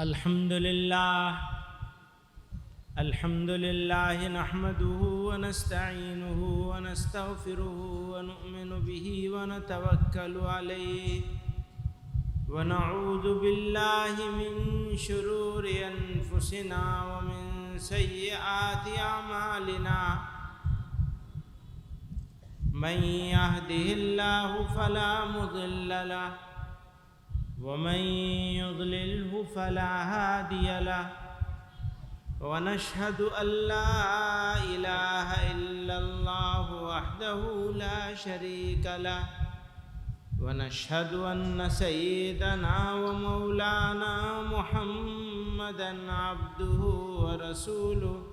अल्हम्दुलिल्लाह नहमदुहु व नस्तईनुहु व नस्तगफिरुहु व नु'मिनु बिही व नतवक्कलु अलैहि व नऊज़ु बिल्लाहि मिन शुरूरि अनफुसिना व मिन सय्यिआति अमालिना मन यहदिहिल्लाहु फला मुदिल्ल लहु व मन युद्लिल्हु फला हादिय लहु व नशहदु अल्ला इलाहा इल्लल्लाहु वहदहु ला शरीका लहु व नशहदु अन्न सय्यदना व मौलाना मुहम्मदन अब्दुहु व रसूलुहु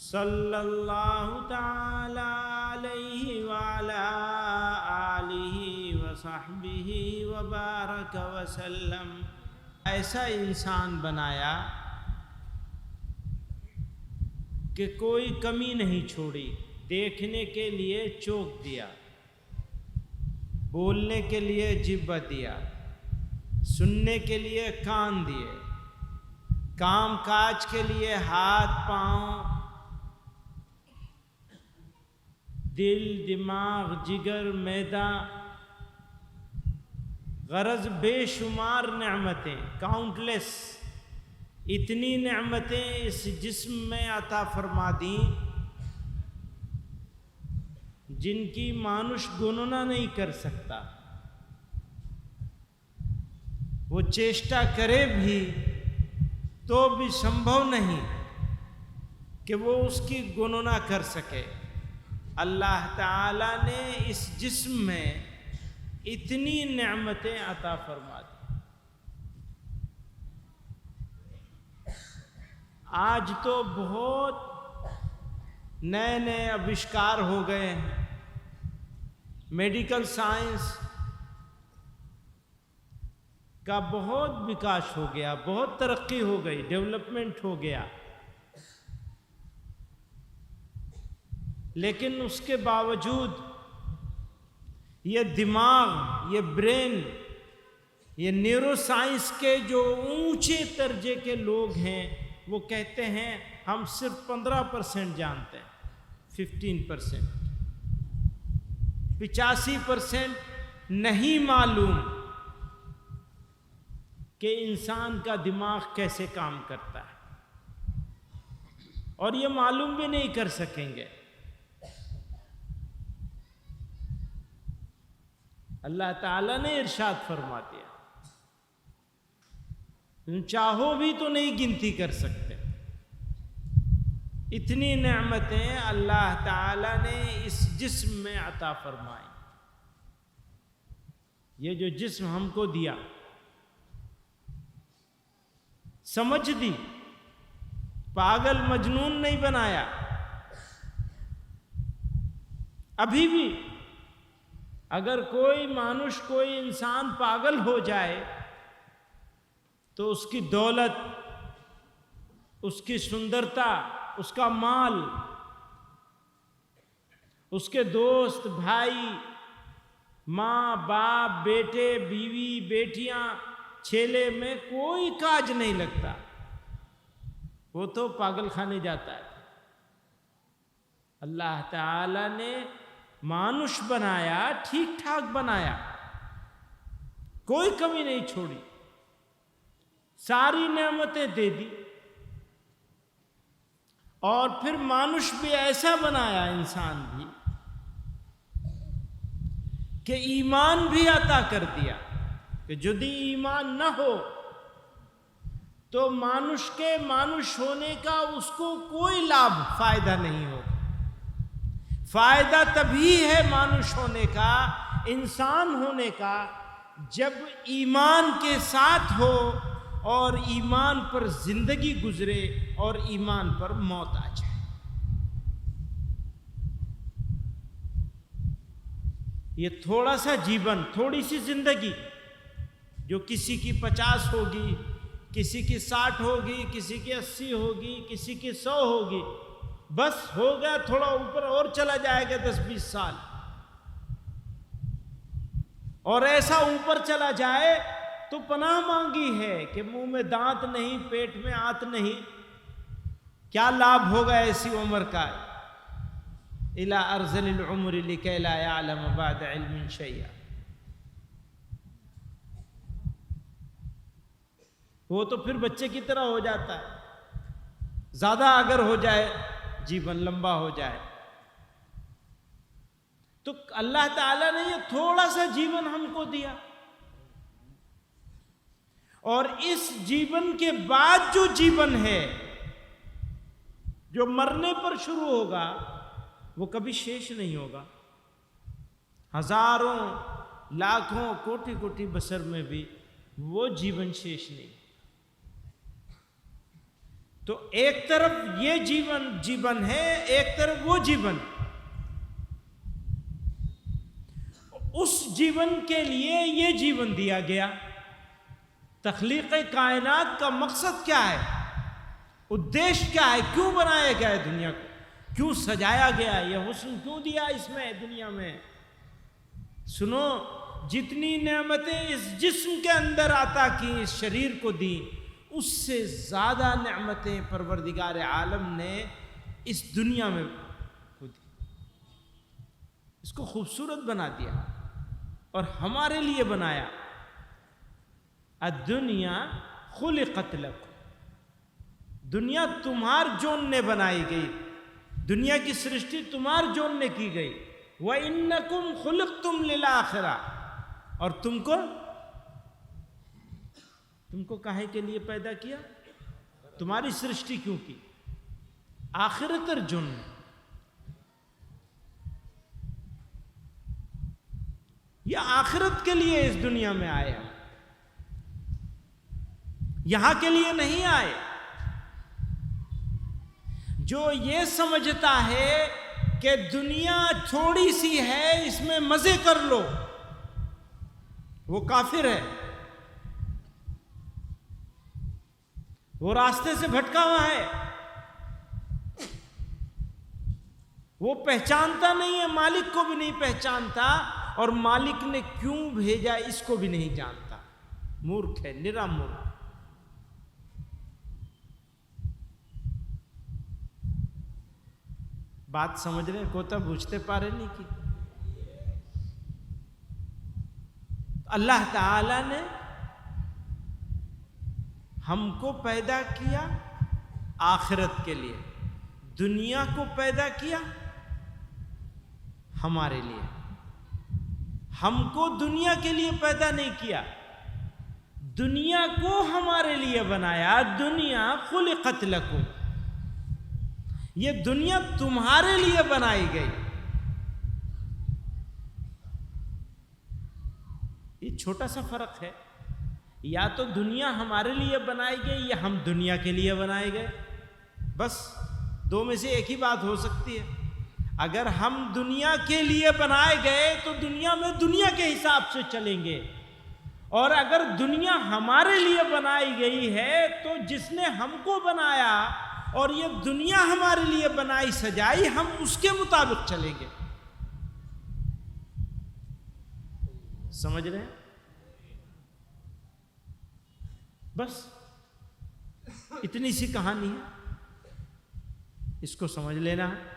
सल्लल्लाहु तआला अलैहि व अला आलिहि व सहबिहि व बारक व सल्लम। ऐसा इंसान बनाया कि कोई कमी नहीं छोड़ी, देखने के लिए चोक दिया, बोलने के लिए जिह्वा दिया, सुनने के लिए कान दिए, काम काज के लिए हाथ पांव, दिल दिमाग जिगर मैदा, गरज बेशुमार नेमतें, काउंटलेस, इतनी नेमतें इस जिस्म में अता फरमा दी जिनकी मानुष गणना नहीं कर सकता। वो चेष्टा करे भी तो भी संभव नहीं कि वो उसकी गणना कर सके। अल्लाह ताला ने इस जिस्म में इतनी नेमतें अता फरमा दी। आज तो बहुत नए नए आविष्कार हो गए हैं, मेडिकल साइंस का बहुत विकास हो गया, बहुत तरक्की हो गई, डेवलपमेंट हो गया, लेकिन उसके बावजूद ये दिमाग, ये ब्रेन, ये न्यूरो साइंस के जो ऊंचे दर्जे के लोग हैं वो कहते हैं हम सिर्फ 15% जानते हैं, 15%, 85% नहीं मालूम कि इंसान का दिमाग कैसे काम करता है, और ये मालूम भी नहीं कर सकेंगे। अल्लाह ताला ने इरशाद फरमा दिया, तुम चाहो भी तो नहीं गिनती कर सकते। इतनी नेमतें अल्लाह ताला ने इस जिस्म में अता फरमाई। ये जो जिस्म हमको दिया, समझ दी, पागल मजनून नहीं बनाया। अभी भी अगर कोई मानुष, कोई इंसान पागल हो जाए तो उसकी दौलत, उसकी सुंदरता, उसका माल, उसके दोस्त भाई, माँ बाप, बेटे बीवी, बेटियां, छेले में कोई काज नहीं लगता, वो तो पागल खाने जाता है। अल्लाह ताला ने मानुष बनाया, ठीक ठाक बनाया, कोई कमी नहीं छोड़ी, सारी नेमतें दे दी, और फिर मानुष भी ऐसा बनाया, इंसान भी, कि ईमान भी अता कर दिया कि यदि ईमान न हो तो मानुष के मानुष होने का उसको कोई लाभ, फायदा नहीं होगा। फायदा तभी है मानुष होने का, इंसान होने का, जब ईमान के साथ हो और ईमान पर जिंदगी गुजरे और ईमान पर मौत आ जाए। ये थोड़ा सा जीवन, थोड़ी सी जिंदगी, जो किसी की 50 होगी, किसी की 60 होगी, किसी की 80 होगी, किसी की 100 होगी, बस हो गया, थोड़ा ऊपर और चला जाएगा 10-20 साल, और ऐसा ऊपर चला जाए तो पनाह मांगी है कि मुंह में दांत नहीं, पेट में आंत नहीं, क्या लाभ होगा ऐसी उम्र का। इला अर्ज़लिल उम्र लिकै ला यअलम बाद इल्मिन शैया। वो तो फिर बच्चे की तरह हो जाता है, ज्यादा अगर हो जाए, जीवन लंबा हो जाए। तो अल्लाह ताला ने ये थोड़ा सा जीवन हमको दिया, और इस जीवन के बाद जो जीवन है, जो मरने पर शुरू होगा, वो कभी शेष नहीं होगा। हजारों, लाखों, कोटि कोटि बसर में भी वो जीवन शेष नहीं। तो एक तरफ ये जीवन है, एक तरफ वो जीवन। उस जीवन के लिए ये जीवन दिया गया। तख्लीक़ कायनात का मकसद क्या है, उद्देश्य क्या है, क्यों बनाया गया है दुनिया को, क्यों सजाया गया, ये हुस्न क्यों दिया इसमें दुनिया में। सुनो, जितनी नेमतें इस जिस्म के अंदर आता की, इस शरीर को दी, उससे ज़्यादा नेमतें परवरदिगार आलम ने इस दुनिया में दी। इसको खूबसूरत बना दिया और हमारे लिए बनाया। अद्दुनिया खुलिक़त लकुम, दुनिया तुम्हार जोनने बनाई गई, दुनिया की सृष्टि तुम्हार जोनने की गई। व इन्नकुम खुलिक़तुम लिल आखिरा, और तुमको काहे के लिए पैदा किया, तुम्हारी सृष्टि क्यों की, आखिरतर जुन। यह आखिरत के लिए इस दुनिया में आया, यहां के लिए नहीं आए। जो ये समझता है कि दुनिया थोड़ी सी है, इसमें मजे कर लो, वो काफिर है, वो रास्ते से भटका हुआ है। वो पहचानता नहीं है, मालिक को भी नहीं पहचानता, और मालिक ने क्यों भेजा इसको भी नहीं जानता। मूर्ख है, निरा मूर्ख। बात समझ रहे को तो बूझते पा रहे नहीं कि अल्लाह ताला ने हमको पैदा किया आखिरत के लिए, दुनिया को पैदा किया हमारे लिए। हमको दुनिया के लिए पैदा नहीं किया, दुनिया को हमारे लिए बनाया। दुनिया खुलिक़त लकुम, ये दुनिया तुम्हारे लिए बनाई गई। ये छोटा सा फर्क है, या तो दुनिया हमारे लिए बनाई गई या हम दुनिया के लिए बनाए गए। बस दो में से एक ही बात हो सकती है। अगर हम दुनिया के लिए बनाए गए तो दुनिया में दुनिया के हिसाब से चलेंगे, और अगर दुनिया हमारे लिए बनाई गई है तो जिसने हमको बनाया और ये दुनिया हमारे लिए बनाई सजाई, हम उसके मुताबिक चलेंगे। समझ रहे हैं? बस इतनी सी कहानी है, इसको समझ लेना है।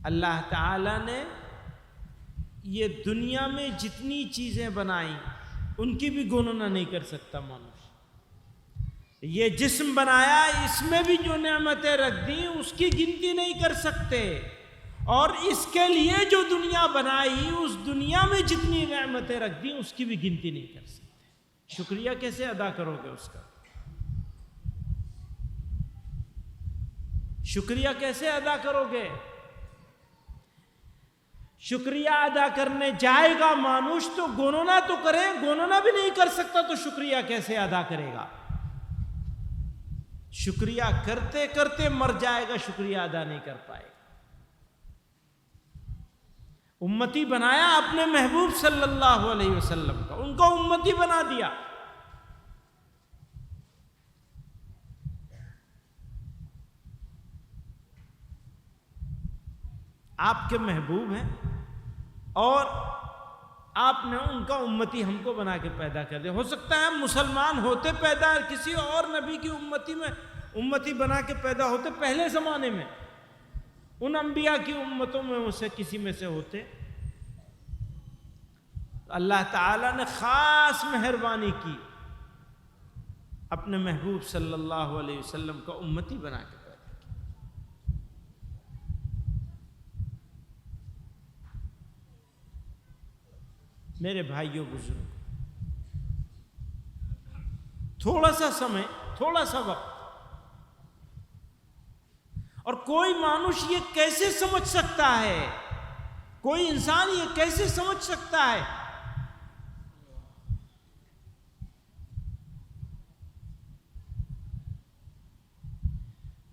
अल्लाह ताला ने ये दुनिया में जितनी चीजें बनाई उनकी भी गणना नहीं कर सकता मनुष्य। ये जिस्म बनाया, इसमें भी जो नेमतें रख दी उसकी गिनती नहीं कर सकते, और इसके लिए जो दुनिया बनाई उस दुनिया में जितनी नेमतें रख दी उसकी भी गिनती नहीं कर सकते। शुक्रिया कैसे अदा करोगे उसका? शुक्रिया कैसे अदा करोगे? शुक्रिया अदा करने जाएगा मानुष तो गणना तो करे, गणना भी नहीं कर सकता तो शुक्रिया कैसे अदा करेगा? शुक्रिया करते करते मर जाएगा, शुक्रिया अदा नहीं कर पाएगा। उम्मती बनाया अपने महबूब सल्लल्लाहु अलैहि वसल्लम का, उनको उम्मती बना दिया। आपके महबूब हैं और आपने उनका उम्मती हमको बना के पैदा कर दिया। हो सकता है हम मुसलमान होते पैदा किसी और नबी की उम्मती बना के पैदा होते पहले ज़माने में, उन अंबिया की उम्मतों में उसे किसी में से होते। अल्लाह ताला ने ख़ास मेहरबानी की, अपने महबूब सल्लल्लाहु अलैहि वसल्लम का उम्मती बना के पैदा किया। मेरे भाइयों बुजुर्ग, थोड़ा सा समय, थोड़ा सा वक्त, और कोई मानुष ये कैसे समझ सकता है, कोई इंसान ये कैसे समझ सकता है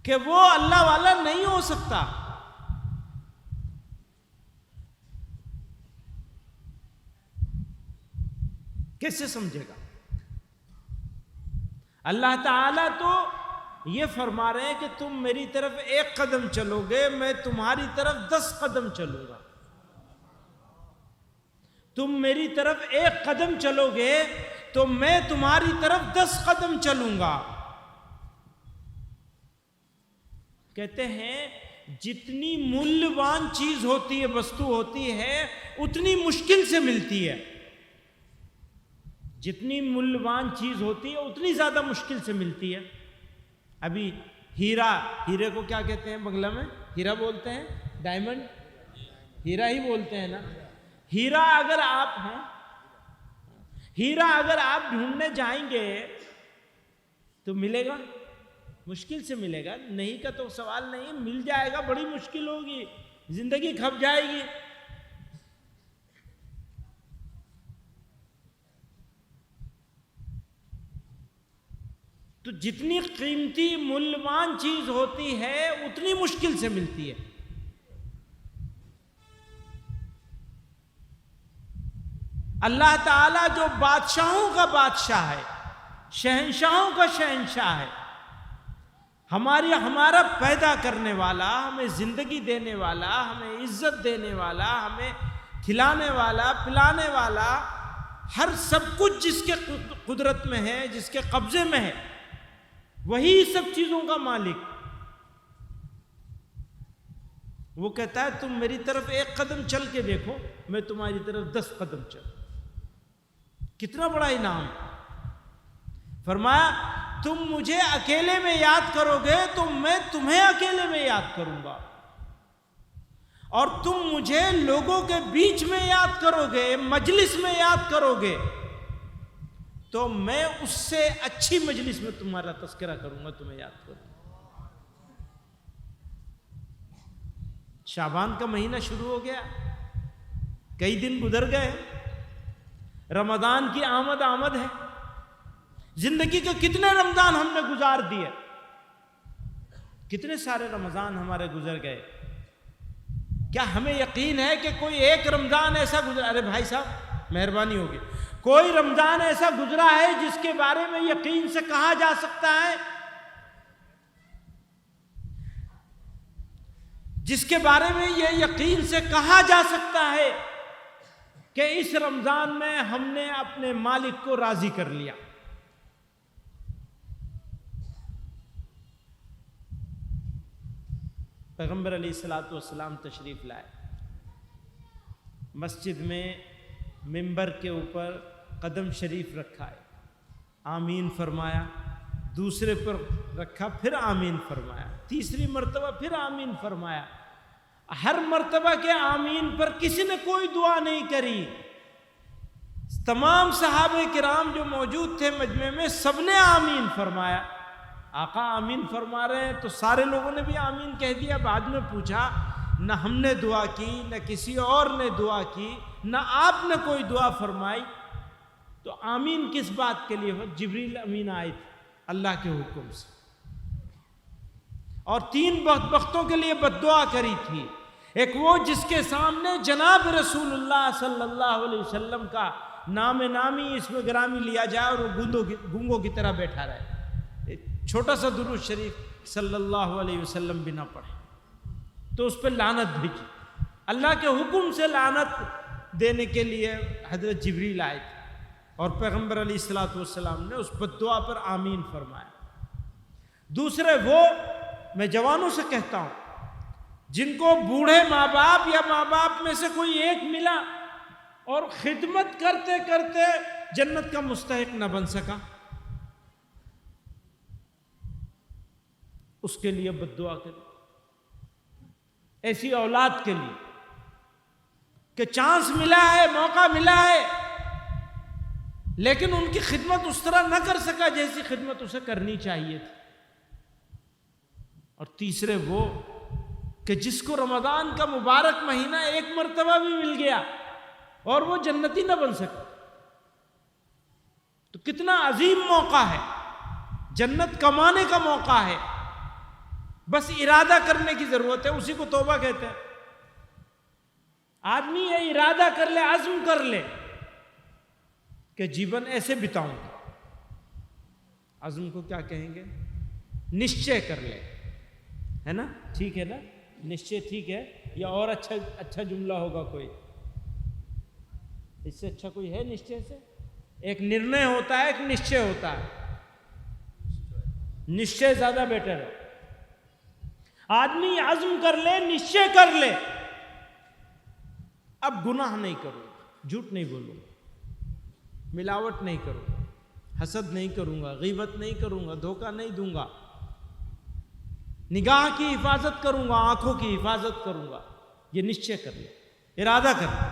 कि वो अल्लाह वाला नहीं हो सकता। कैसे समझेगा? अल्लाह ताला तो ये फरमा रहे हैं कि तुम मेरी तरफ 1 कदम चलोगे, मैं तुम्हारी तरफ 10 कदम चलूंगा। तुम मेरी तरफ 1 कदम चलोगे तो मैं तुम्हारी तरफ 10 कदम चलूंगा। कहते हैं जितनी मूल्यवान चीज होती है, वस्तु होती है, उतनी मुश्किल से मिलती है। जितनी मूल्यवान चीज होती है उतनी ज्यादा मुश्किल से मिलती है। अभी हीरे को क्या कहते हैं बंगला में? हीरा बोलते हैं, डायमंड हीरा ही बोलते हैं ना। हीरा अगर आप ढूंढने जाएंगे तो मिलेगा? मुश्किल से मिलेगा। नहीं का तो सवाल नहीं, मिल जाएगा, बड़ी मुश्किल होगी, जिंदगी खप जाएगी। तो जितनी कीमती मूल्यवान चीज होती है उतनी मुश्किल से मिलती है। अल्लाह ताला जो बादशाहों का बादशाह है, शहंशाहों का शहंशाह है, हमारा पैदा करने वाला, हमें जिंदगी देने वाला, हमें इज्जत देने वाला, हमें खिलाने वाला, पिलाने वाला, हर सब कुछ जिसके कुदरत में है, जिसके कब्जे में है, वही सब चीजों का मालिक। वो कहता है तुम मेरी तरफ 1 कदम चल के देखो, मैं तुम्हारी तरफ 10 कदम चल। कितना बड़ा इनाम। फरमाया तुम मुझे अकेले में याद करोगे तो मैं तुम्हें अकेले में याद करूंगा, और तुम मुझे लोगों के बीच में याद करोगे, मजलिस में याद करोगे, तो मैं उससे अच्छी मजलिस में तुम्हारा तस्करा करूंगा, तुम्हें याद करूंगा। शाबान का महीना शुरू हो गया, कई दिन गुजर गए, रमजान की आमद है। जिंदगी के कितने रमजान हमने गुजार दिए, कितने सारे रमजान हमारे गुजर गए। क्या हमें यकीन है कि कोई एक रमजान ऐसा गुजरा? अरे भाई साहब मेहरबानी होगी, कोई रमजान ऐसा गुजरा है जिसके बारे में यकीन से कहा जा सकता है, जिसके बारे में यह यकीन से कहा जा सकता है कि इस रमजान में हमने अपने मालिक को राजी कर लिया? पैगंबर अलैहिस्सलातु वस्सलाम तशरीफ लाए, मस्जिद में मिंबर के ऊपर कदम शरीफ रखा है, आमीन फरमाया, दूसरे पर रखा फिर आमीन फरमाया, तीसरी मर्तबा फिर आमीन फरमाया। हर मर्तबा के आमीन पर किसी ने कोई दुआ नहीं करी। तमाम सहाबे किराम जो मौजूद थे मजमे में, सबने आमीन फरमाया। आका आमीन फरमा रहे हैं तो सारे लोगों ने भी आमीन कह दिया। बाद में पूछा, न हमने दुआ की, न किसी और ने दुआ की, न आपने कोई दुआ फरमाई, तो आमीन किस बात के लिए? जिब्रील अमीन आए थे अल्लाह के हुक्म से, और 3 बख्तों के लिए बद्दुआ करी थी। एक वो जिसके सामने जनाब रसूलुल्लाह सल्लल्लाहु अलैहि वसल्लम का नाम नामी इसमें ग्रामी लिया जाए और वो गूंगों की तरह बैठा रहे, छोटा सा दुरूद शरीफ सल्लल्लाहु अलैहि वसल्लम भी ना पढ़े, तो उस पर लानत भेजी। अल्लाह के हुक्म से लानत देने के लिए हजरत जिब्रील आए थे और पैगंबर अलैहिस्सलातु वस्सलाम ने उस बद्दुआ पर आमीन फरमाया। दूसरे वो, मैं जवानों से कहता हूं, जिनको बूढ़े माँ बाप या माँ बाप में से कोई एक मिला और खिदमत करते करते जन्नत का मुस्तहिक न बन सका, उसके लिए बद्दुआ करें। ऐसी औलाद के लिए कि चांस मिला है, मौका मिला है, लेकिन उनकी खिदमत उस तरह न कर सका जैसी खिदमत उसे करनी चाहिए थी। और तीसरे वो कि जिसको रमजान का मुबारक महीना एक मर्तबा भी मिल गया और वो जन्नती न बन सका, तो कितना अजीम मौका है, जन्नत कमाने का मौका है। बस इरादा करने की जरूरत है, उसी को तौबा कहते हैं। आदमी ये इरादा कर ले, अज़्म कर ले कि जीवन ऐसे बिताऊंगा। अज़्म को क्या कहेंगे? निश्चय कर ले, है ना? ठीक है ना? निश्चय ठीक है, या और अच्छा जुमला होगा कोई? इससे अच्छा कोई है निश्चय से? एक निर्णय होता है, एक निश्चय होता है। निश्चय ज्यादा बेटर है। आदमी अज़्म कर ले, निश्चय कर ले, अब गुनाह नहीं करूंगा, झूठ नहीं बोलूंगा, मिलावट नहीं करूंगा, हसद नहीं करूंगा, गीबत नहीं करूंगा, धोखा नहीं दूंगा, निगाह की हिफाजत करूंगा, आंखों की हिफाजत करूंगा। ये निश्चय कर ले, इरादा कर ले,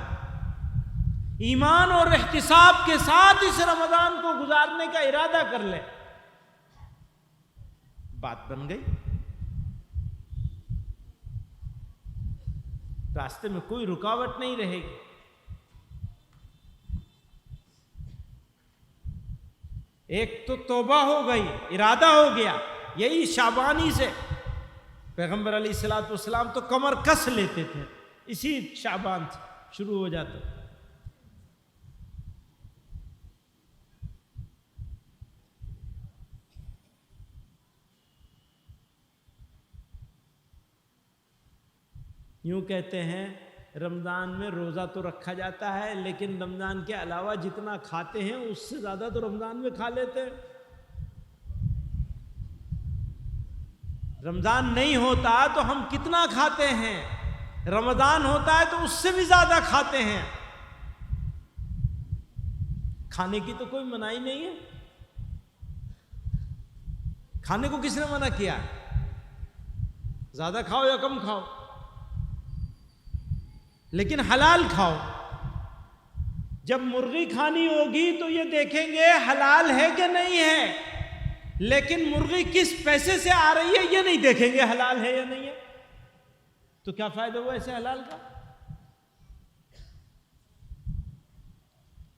ईमान और एहतिसाब के साथ इस रमजान को गुजारने का इरादा कर ले। बात बन गई। रास्ते में कोई रुकावट नहीं रहेगी। एक तो तौबा हो गई, इरादा हो गया। यही शाबानी से पैगंबर अलैहिस्सलातु वस्सलाम तो कमर कस लेते थे, इसी शाबान से शुरू हो जाता। यूं कहते हैं रमज़ान में रोज़ा तो रखा जाता है, लेकिन रमज़ान के अलावा जितना खाते हैं उससे ज़्यादा तो रमज़ान में खा लेते हैं। रमज़ान नहीं होता तो हम कितना खाते हैं, रमज़ान होता है तो उससे भी ज़्यादा खाते हैं। खाने की तो कोई मनाही नहीं है। खाने को किसने मना किया? ज़्यादा खाओ या कम खाओ, लेकिन हलाल खाओ। जब मुर्गी खानी होगी तो ये देखेंगे हलाल है कि नहीं है, लेकिन मुर्गी किस पैसे से आ रही है ये नहीं देखेंगे हलाल है या नहीं है। तो क्या फायदा हुआ ऐसे हलाल का?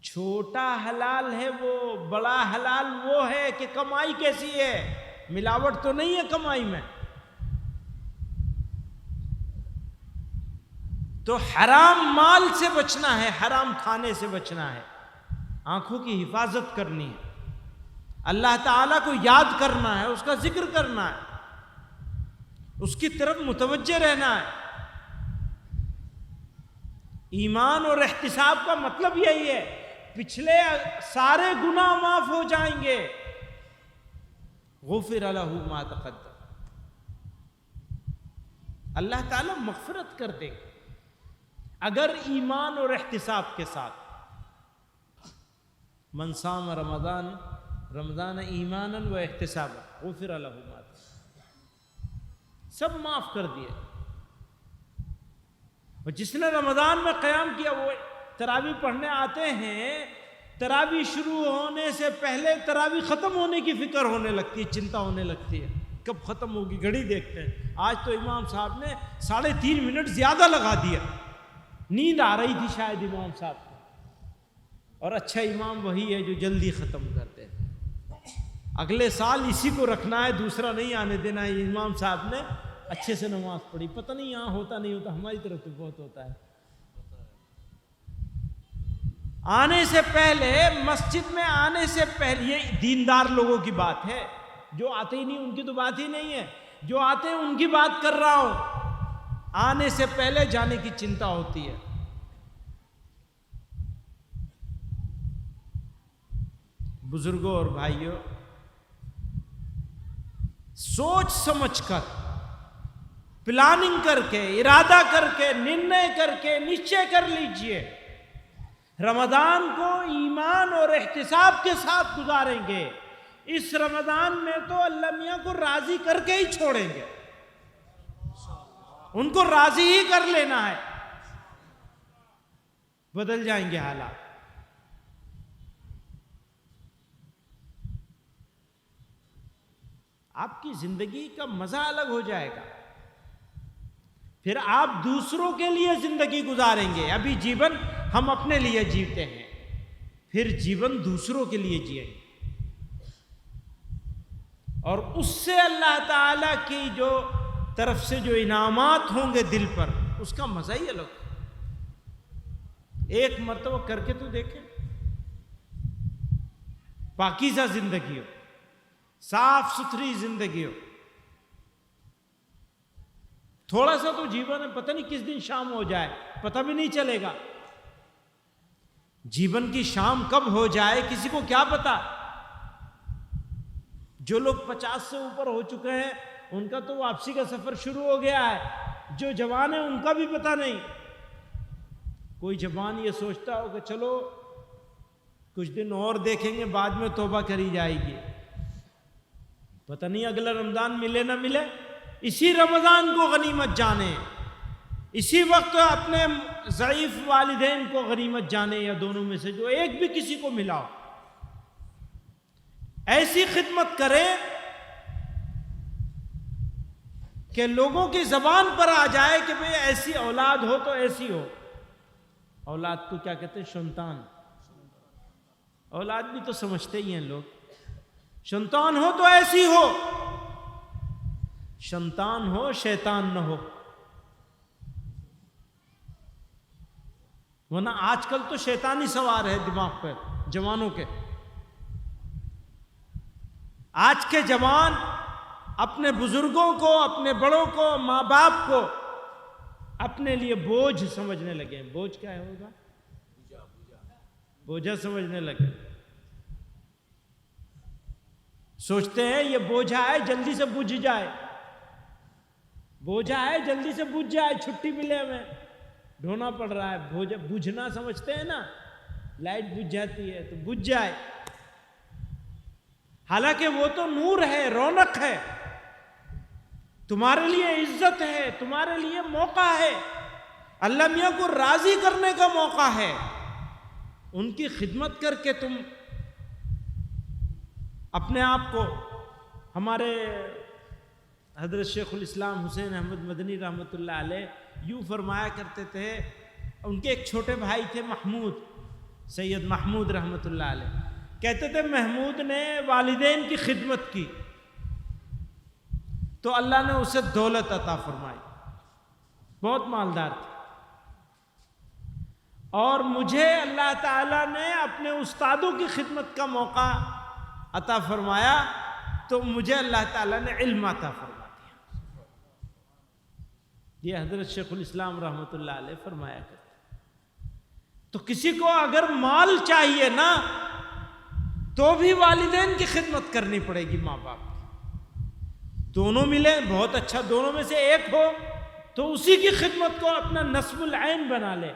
छोटा हलाल है वो, बड़ा हलाल वो है कि कमाई कैसी है, मिलावट तो नहीं है कमाई में। तो हराम माल से बचना है, हराम खाने से बचना है, आंखों की हिफाजत करनी है, अल्लाह ताला को याद करना है, उसका जिक्र करना है, उसकी तरफ मुतवज्जे रहना है। ईमान और एहतिसाब का मतलब यही है, पिछले सारे गुनाह माफ हो जाएंगे। गुफिर लहू मा तक़द्दम, अल्लाह ताला मग़फ़िरत कर देंगे अगर ईमान और एहतिसाब के साथ। मन साम रमज़ान रमज़ान ईमानन व एहतिसाबन गुफिर लहू मा तक़द्दम, सब माफ कर दिए। और जिसने रमज़ान में क़याम किया, वो तरावी पढ़ने आते हैं, तरावी शुरू होने से पहले तरावी ख़त्म होने की फ़िक्र होने लगती है, चिंता होने लगती है कब ख़त्म होगी, घड़ी देखते हैं। आज तो इमाम साहब ने 3.5 मिनट ज़्यादा लगा दिया, नींद आ रही थी शायद इमाम साहब को। और अच्छा इमाम वही है जो जल्दी ख़त्म करते हैं। अगले साल इसी को रखना है, दूसरा नहीं आने देना है। इमाम साहब ने अच्छे से नमाज पढ़ी, पता नहीं यहाँ होता नहीं होता, हमारी तरफ तो बहुत होता है। आने से पहले, मस्जिद में आने से पहले, ये दीनदार लोगों की बात है, जो आते ही नहीं उनकी तो बात ही नहीं है, जो आते हैं उनकी बात कर रहा हूं। आने से पहले जाने की चिंता होती है, बुजुर्गों और भाइयों, सोच समझकर, प्लानिंग करके, इरादा करके, निर्णय करके, निश्चय कर लीजिए, रमजान को ईमान और एहतिसाब के साथ गुजारेंगे। इस रमजान में तो अल्लाह मियां को राजी करके ही छोड़ेंगे, उनको राजी ही कर लेना है, बदल जाएंगे हालात। आपकी जिंदगी का मजा अलग हो जाएगा। फिर आप दूसरों के लिए जिंदगी गुजारेंगे। अभी जीवन हम अपने लिए जीते हैं, फिर जीवन दूसरों के लिए जिएंगे, और उससे अल्लाह ताला की जो तरफ से जो इनामात होंगे दिल पर, उसका मजा ही अलग। एक मर्तबा करके तो देखें, पाकीज़ा जिंदगी हो, साफ सुथरी जिंदगी हो। थोड़ा सा तो जीवन है, पता नहीं किस दिन शाम हो जाए, पता भी नहीं चलेगा। जीवन की शाम कब हो जाए किसी को क्या पता। जो लोग 50 से ऊपर हो चुके हैं उनका तो वापसी का सफर शुरू हो गया है, जो जवान है उनका भी पता नहीं। कोई जवान ये सोचता हो कि चलो कुछ दिन और देखेंगे, बाद में तौबा करी जाएगी, पता नहीं अगला रमजान मिले ना मिले। इसी रमजान को गनीमत जाने, इसी वक्त अपने ज़ईफ वालिदैन को गनीमत जाने, या दोनों में से जो एक भी किसी को मिला हो, ऐसी खिदमत करें कि लोगों की जबान पर आ जाए कि भाई ऐसी औलाद हो तो ऐसी हो। औलाद को क्या कहते हैं? संतान। औलाद भी तो समझते ही हैं लोग। संतान हो तो ऐसी हो, संतान हो शैतान न हो। वरना आजकल तो शैतानी सवार है दिमाग पर जवानों के। आज के जवान अपने बुजुर्गों को, अपने बड़ों को, माँ बाप को अपने लिए बोझ समझने लगे। बोझ क्या होगा? बोझा समझने लगे। सोचते हैं ये बोझा है, जल्दी से बुझ जाए, बोझा है जल्दी से बुझ जाए, छुट्टी मिले हमें, ढोना पड़ रहा है। बोझा बुझना समझते हैं ना, लाइट बुझ जाती है तो बुझ जाए। हालांकि वो तो नूर है, रौनक है, तुम्हारे लिए इज्जत है, तुम्हारे लिए मौका है, अल्लाह मियां को राजी करने का मौका है। उनकी खिदमत करके तुम अपने आप को, हमारे हजरत शेखुल इस्लाम हुसैन अहमद मदनी रहमतुल्लाह अलैह यूँ फरमाया करते थे। उनके एक छोटे भाई थे महमूद, सैयद महमूद रहमतुल्लाह अलैह, कहते थे महमूद ने वालिदैन की खिदमत की तो अल्लाह ने उसे दौलत अता फरमाई, बहुत मालदार थे। और मुझे अल्लाह ताला ने अपने उस्तादों की खिदमत का मौका अता फरमाया तो मुझे अल्लाह ताला ने इल्म अता फरमा दिया। ये हजरत शेखुल इस्लाम रहमतुल्लाह अलैह फरमाया करते। तो किसी को अगर माल चाहिए ना तो भी वालिदैन की खिदमत करनी पड़ेगी, माँ बाप। दोनों मिले बहुत अच्छा, दोनों में से एक हो तो उसी की खिदमत को अपना नस्बुल ऐन बना ले,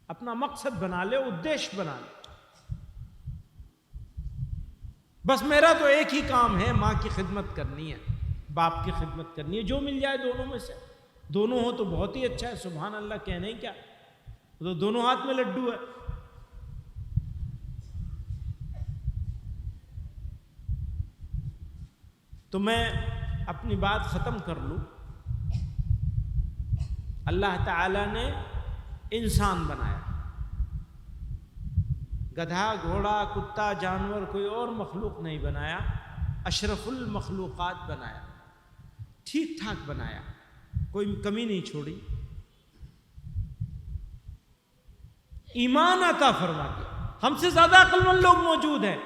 अपना मकसद बना ले, उद्देश्य बना ले। बस मेरा तो एक ही काम है, माँ की खिदमत करनी है, बाप की खिदमत करनी है, जो मिल जाए दोनों में से। दोनों हो तो बहुत ही अच्छा है, सुभान अल्लाह, कहने क्या, तो दोनों हाथ में लड्डू है। तो मैं अपनी बात ख़त्म कर लूँ। अल्लाह ताला ने इंसान बनाया, गधा, घोड़ा, कुत्ता, जानवर, कोई और मखलूक नहीं बनाया, अशरफुल मखलूक़ात बनाया, ठीक ठाक बनाया, कोई कमी नहीं छोड़ी। ईमान अता फरमा दिया। हमसे ज़्यादा अक्लमंद लोग मौजूद हैं,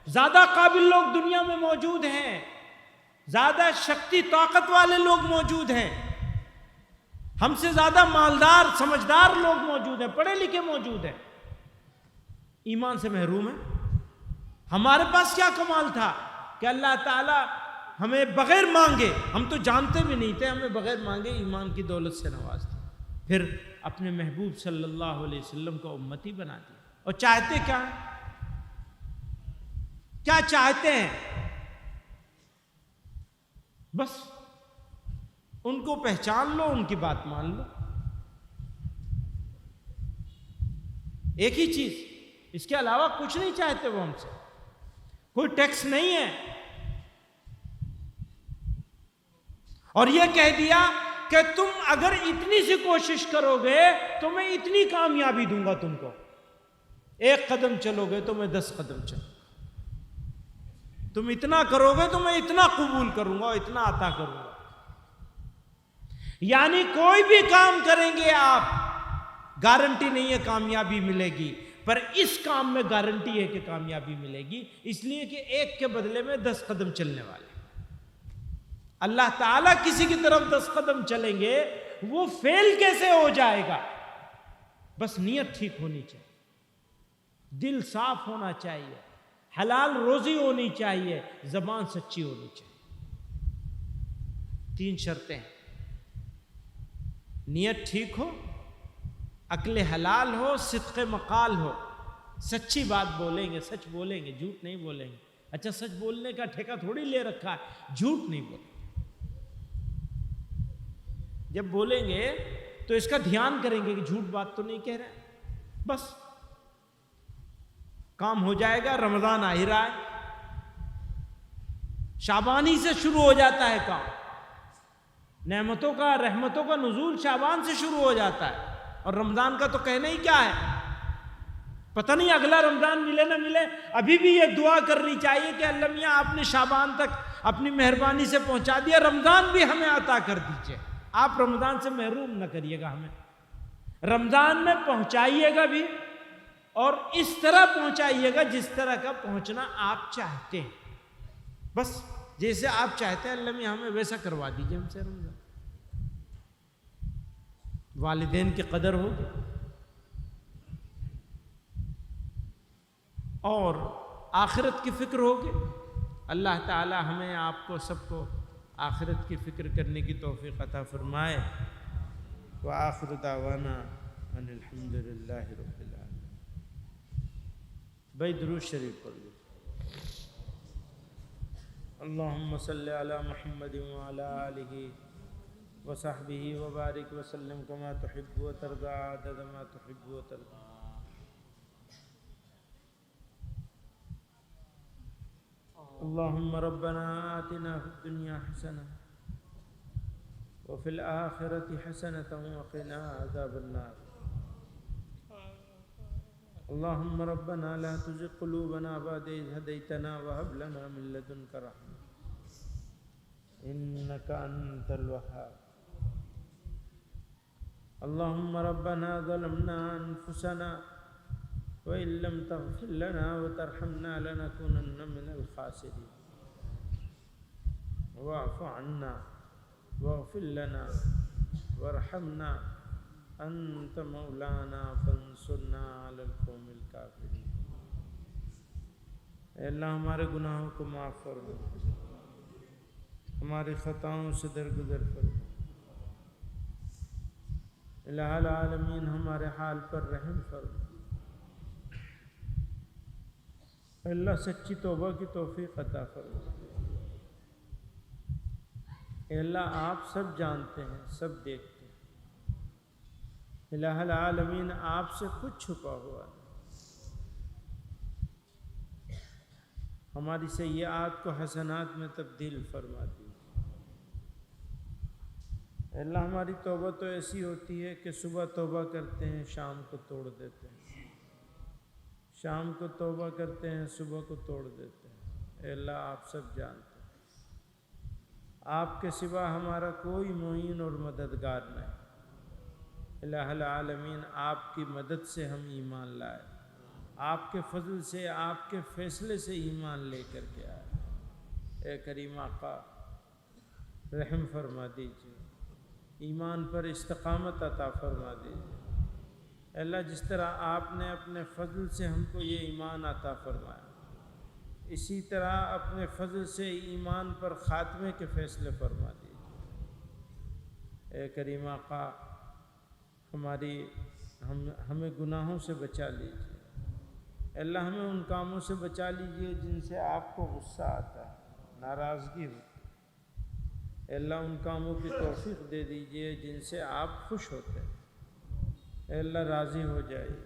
ज़्यादा काबिल लोग दुनिया में मौजूद हैं, ज़्यादा शक्ति ताकत वाले लोग मौजूद हैं, हमसे ज़्यादा मालदार समझदार लोग मौजूद हैं, पढ़े लिखे मौजूद हैं, ईमान से महरूम है। हमारे पास क्या कमाल था कि अल्लाह ताला हमें बगैर मांगे, हम तो जानते भी नहीं थे, हमें बगैर मांगे ईमान की दौलत से नवाज दिया, फिर अपने महबूब सल्लल्लाहु अलैहि वसल्लम का उम्मती बना दिया। और चाहते क्या है, क्या चाहते हैं? बस उनको पहचान लो, उनकी बात मान लो, एक ही चीज, इसके अलावा कुछ नहीं चाहते वो हमसे। कोई टैक्स नहीं है। और ये कह दिया कि तुम अगर इतनी सी कोशिश करोगे तो मैं इतनी कामयाबी दूंगा तुमको, एक कदम चलोगे तो मैं 10 कदम चलूंगा, तुम इतना करोगे तो मैं इतना कबूल करूंगा और इतना अता करूंगा। यानी कोई भी काम करेंगे आप, गारंटी नहीं है कामयाबी मिलेगी, पर इस काम में गारंटी है कि कामयाबी मिलेगी, इसलिए कि एक के बदले में 10 कदम चलने वाले। अल्लाह ताला किसी की तरफ 10 कदम चलेंगे, वो फेल कैसे हो जाएगा? बस नीयत ठीक होनी चाहिए, दिल साफ होना चाहिए, हलाल रोजी होनी चाहिए, जबान सच्ची होनी चाहिए। 3 शर्तें हैं, नीयत ठीक हो, अक्ल हलाल हो, सिद्क़ मकाल हो, सच्ची बात बोलेंगे, सच बोलेंगे, झूठ नहीं बोलेंगे। अच्छा, सच बोलने का ठेका थोड़ी ले रखा है, झूठ नहीं बोलेंगे। जब बोलेंगे तो इसका ध्यान करेंगे कि झूठ बात तो नहीं कह रहे, बस काम हो जाएगा। रमजान आ ही रहा है, शाबान ही से शुरू हो जाता है काम, नेमतों का, रहमतों का नुज़ूल शाबान से शुरू हो जाता है, और रमजान का तो कहना ही क्या है, पता नहीं अगला रमजान मिले ना मिले। अभी भी ये दुआ करनी चाहिए कि अल्लाह मियां आपने शाबान तक अपनी मेहरबानी से पहुंचा दिया, रमजान भी हमें अता कर दीजिए। आप रमजान से महरूम न करिएगा हमें, रमजान में पहुंचाइएगा भी, और इस तरह पहुंचाइएगा जिस तरह का पहुंचना आप चाहते हैं। बस जैसे आप चाहते हैं अल्लाह मियां हमें वैसा करवा दीजिए हमसे रमजान। वालिदैन की कदर होगी और आखिरत की फिक्र होगी। अल्लाह ताला हमें, आपको, सबको आखिरत की फिक्र करने की तौफीक अता फरमाए। व आखिर दावाना अनिल हम्दुलिल्लाहि रब्बिल आलमीन। भाई दुरूद शरीफ पढ़ लो। अल्लाहुम्मा सल्लि अला मुहम्मद व अला आलिहि व सहबिही व बारिक व सल्लिम कमा तुहिब्बु व तर्दा अदद मा तुहिब्बु व तर्दा। अल्लाहुम्मा रब्बना आतिना फिद दुनिया हसना व फिल आखिरति हसनतन व क़िना अज़ाबन नार। अल्लाहुम्मा रब्बना ला तुज़िग़ क़ुलूबना बअद इज़ हदैतना व हब लना मिन लदुनका रहमा इन्नका अंतल वहाब। अल्लाहुम्मा रब्बना ज़लमना अनफुसना व इन लम तग़फ़िर लना व तरहमना लनकुनन्ना मिनल ख़ासिरीन। वअफ़ु अन्ना वग़फ़िर लना वरहमना अंत मौलाना फंसुरना अलल क़ौमिल काफ़िरीन। अल्लाह हमारे गुनाहों को माफ़ फरमा, हमारी ख़ताओं से दरगुज़र फरमा। इलाहुल आलमीन हमारे हाल पर रहम फरमा। अल्लाह सच्ची तौबा की तौफीक अता फरमा। अल्लाह आप सब जानते हैं, सब देखते हैं। इलाहुल आलमीन आपसे कुछ छुपा हुआ नहीं। हमारी सय्यात को हसनात में तब्दील फरमा दीजिए। अल्लाह हमारी तौबा तो ऐसी होती है कि सुबह तौबा करते हैं, शाम को तोड़ देते हैं, शाम को तौबा करते हैं, सुबह को तोड़ देते हैं। अल्लाह आप सब जानते हैं, आपके सिवा हमारा कोई मुईन और मददगार नहीं। इलाहुल आलमीन आपकी मदद से हम ईमान लाए, आपके फजल से, आपके फ़ैसले से ईमान लेकर के आए। ए करीम आका रहम फरमा दीजिए, ईमान पर इस्तकामत अता फरमा दीजिए। अल्लाह जिस तरह आपने अपने फजल से हमको ये ईमान अता फरमाया, इसी तरह अपने फजल से ईमान पर ख़ात्मे के फ़ैसले फरमा दीजिए। ए करीम आका हमें गुनाहों से बचा लीजिए। अल्लाह हमें उन कामों से बचा लीजिए जिनसे आपको गुस्सा आता है, नाराज़गी होती है। अल्लाह उन कामों की तौफीक दे दीजिए जिनसे आप खुश होते हैं। अल्लाह राज़ी हो जाइए,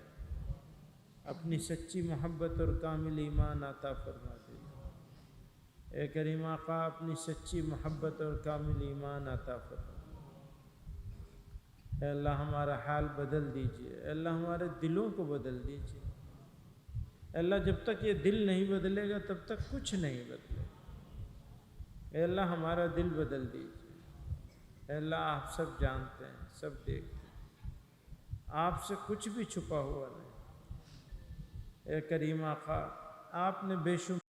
अपनी सच्ची मोहब्बत और कामिल ईमान अता फरमा दीजिए। ए करीम आका अपनी सच्ची मोहब्बत और कामिल ईमान अता फरमा। अल्लाह हमारा हाल बदल दीजिए। अल्लाह हमारे दिलों को बदल दीजिए। अल्लाह जब तक ये दिल नहीं बदलेगा तब तक कुछ नहीं बदलेगा। अल्लाह हमारा दिल बदल दीजिए। अल्लाह आप सब जानते हैं, सब देखते हैं, आपसे कुछ भी छुपा हुआ नहीं। ए करीम आका आपने बेशुमार